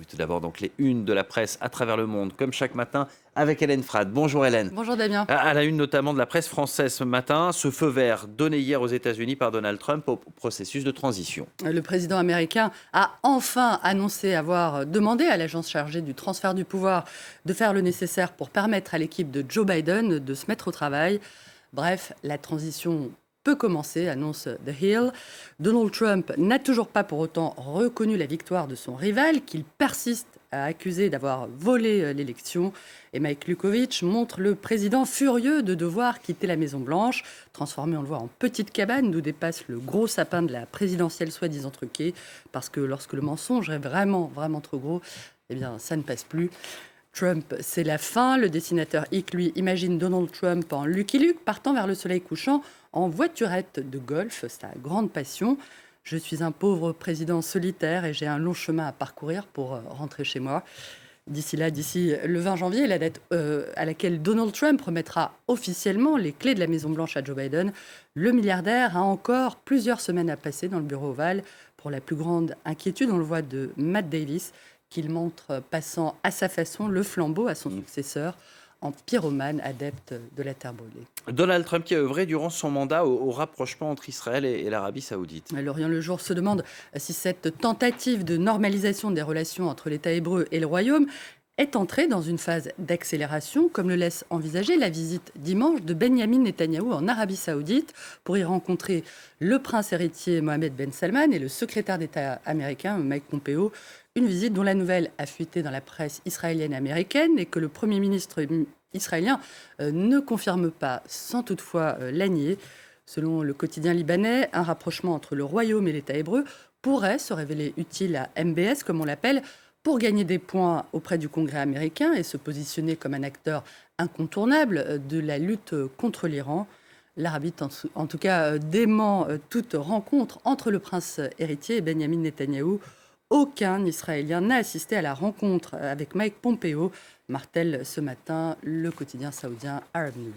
Mais tout d'abord, donc, les unes de la presse à travers le monde, comme chaque matin, avec Hélène Frade. Bonjour Hélène. Bonjour Damien. À la une notamment de la presse française ce matin, ce feu vert donné hier aux États-Unis par Donald Trump au processus de transition. Le président américain a enfin annoncé avoir demandé à l'agence chargée du transfert du pouvoir de faire le nécessaire pour permettre à l'équipe de Joe Biden de se mettre au travail. Bref, la transition peut commencer, annonce The Hill. Donald Trump n'a toujours pas pour autant reconnu la victoire de son rival, qu'il persiste à accuser d'avoir volé l'élection. Et Mike Lukovitch montre le président furieux de devoir quitter la Maison-Blanche, transformé, on le voit, en petite cabane d'où dépasse le gros sapin de la présidentielle soi-disant truquée. Parce que lorsque le mensonge est vraiment, vraiment trop gros, eh bien, ça ne passe plus. Trump, c'est la fin. Le dessinateur Hick, lui, imagine Donald Trump en Lucky Luke, partant vers le soleil couchant en voiturette de golf, sa grande passion. Je suis un pauvre président solitaire et j'ai un long chemin à parcourir pour rentrer chez moi. D'ici le 20 janvier, la date à laquelle Donald Trump remettra officiellement les clés de la Maison-Blanche à Joe Biden, le milliardaire a encore plusieurs semaines à passer dans le bureau ovale. Pour la plus grande inquiétude, on le voit de Matt Davis, qu'il montre passant à sa façon le flambeau à son successeur en pyromane adepte de la terre brûlée. Donald Trump qui a œuvré durant son mandat au rapprochement entre Israël et l'Arabie Saoudite. L'Orient le Jour se demande si cette tentative de normalisation des relations entre l'État hébreu et le Royaume est entrée dans une phase d'accélération, comme le laisse envisager la visite dimanche de Benyamin Netanyahou en Arabie Saoudite pour y rencontrer le prince héritier Mohammed Ben Salman et le secrétaire d'État américain Mike Pompeo. Une visite dont la nouvelle a fuité dans la presse israélienne et américaine et que le Premier ministre israélien ne confirme pas sans toutefois la nier. Selon le quotidien libanais, un rapprochement entre le Royaume et l'État hébreu pourrait se révéler utile à MBS, comme on l'appelle, pour gagner des points auprès du Congrès américain et se positionner comme un acteur incontournable de la lutte contre l'Iran. L'Arabie, en tout cas, dément toute rencontre entre le prince héritier et Benyamin Netanyahou. Aucun Israélien n'a assisté à la rencontre avec Mike Pompeo, martèle ce matin le quotidien saoudien Arab News.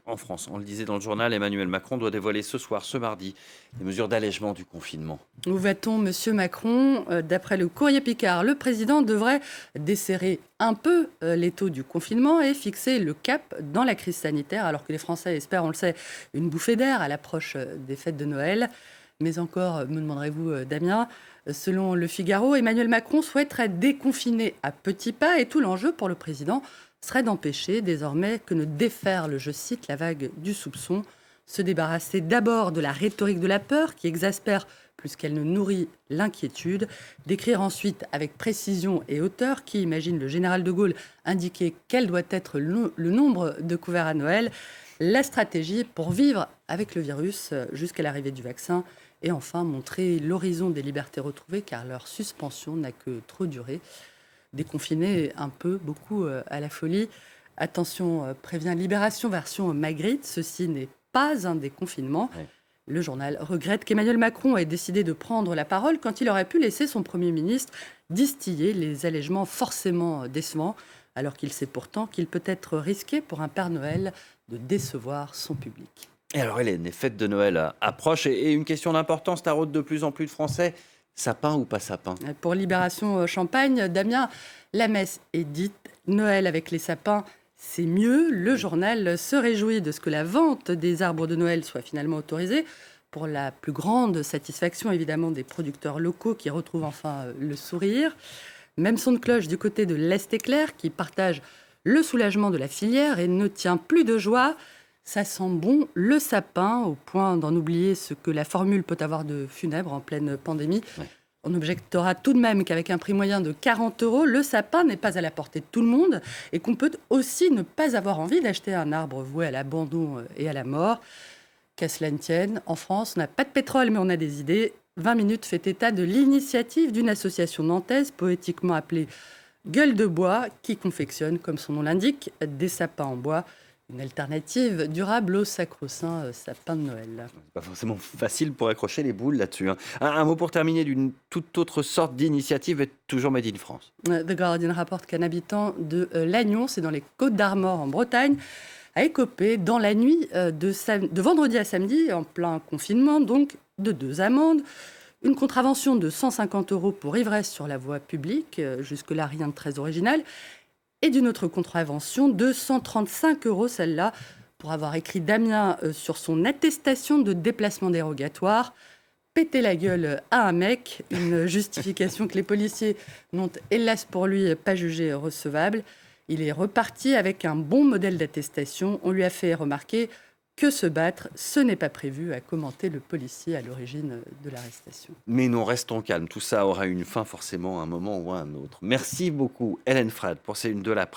En France, on le disait dans le journal, Emmanuel Macron doit dévoiler ce mardi, les mesures d'allègement du confinement. Où va-t-on, monsieur Macron ? D'après le Courrier Picard, le président devrait desserrer un peu l'étau du confinement et fixer le cap dans la crise sanitaire, alors que les Français espèrent, on le sait, une bouffée d'air à l'approche des fêtes de Noël. Mais encore, me demanderez-vous, Damien, selon Le Figaro, Emmanuel Macron souhaiterait déconfiner à petits pas et tout l'enjeu pour le président serait d'empêcher désormais que ne déferle, je cite, la vague du soupçon, se débarrasser d'abord de la rhétorique de la peur qui exaspère plus qu'elle ne nourrit l'inquiétude, décrire ensuite avec précision et hauteur qui imagine le général de Gaulle indiquer quel doit être le nombre de couverts à Noël, la stratégie pour vivre avec le virus jusqu'à l'arrivée du vaccin et enfin montrer l'horizon des libertés retrouvées car leur suspension n'a que trop duré. Déconfiner un peu, beaucoup à la folie. Attention, prévient Libération version Magritte, ceci n'est pas un déconfinement. Ouais. Le journal regrette qu'Emmanuel Macron ait décidé de prendre la parole quand il aurait pu laisser son Premier ministre distiller les allègements forcément décevants, alors qu'il sait pourtant qu'il peut être risqué pour un Père Noël de décevoir son public. Et alors Hélène, les fêtes de Noël approchent et une question d'importance taraude de plus en plus de Français. Sapin ou pas sapin ? Pour Libération Champagne, Damien, la messe est dite. Noël avec les sapins, c'est mieux. Le journal se réjouit de ce que la vente des arbres de Noël soit finalement autorisée, pour la plus grande satisfaction évidemment des producteurs locaux qui retrouvent enfin le sourire. Même son de cloche du côté de l'Est-Éclair qui partage le soulagement de la filière et ne tient plus de joie. Ça sent bon le sapin, au point d'en oublier ce que la formule peut avoir de funèbre en pleine pandémie. Ouais. On objectera tout de même qu'avec un prix moyen de 40 €, le sapin n'est pas à la portée de tout le monde et qu'on peut aussi ne pas avoir envie d'acheter un arbre voué à l'abandon et à la mort. Qu'à cela ne tienne, en France, on n'a pas de pétrole, mais on a des idées. 20 minutes fait état de l'initiative d'une association nantaise, poétiquement appelée Gueule de Bois, qui confectionne, comme son nom l'indique, des sapins en bois. Une alternative durable au sacro-saint sapin de Noël. C'est pas forcément facile pour accrocher les boules là-dessus. Un mot pour terminer d'une toute autre sorte d'initiative est toujours made in France. The Guardian rapporte qu'un habitant de Lannion, c'est dans les Côtes d'Armor en Bretagne, a écopé dans la nuit de vendredi à samedi, en plein confinement, donc de 2 amendes. Une contravention de 150 € pour ivresse sur la voie publique, jusque-là rien de très original, et d'une autre contravention de 135 €, celle-là, pour avoir écrit Damien sur son attestation de déplacement dérogatoire. Péter la gueule à un mec, une justification que les policiers n'ont, hélas pour lui, pas jugée recevable. Il est reparti avec un bon modèle d'attestation. On lui a fait remarquer que se battre, ce n'est pas prévu, a commenté le policier à l'origine de l'arrestation. Mais non, restons calmes. Tout ça aura une fin forcément à un moment ou à un autre. Merci beaucoup, Hélène Frade, pour ces une de la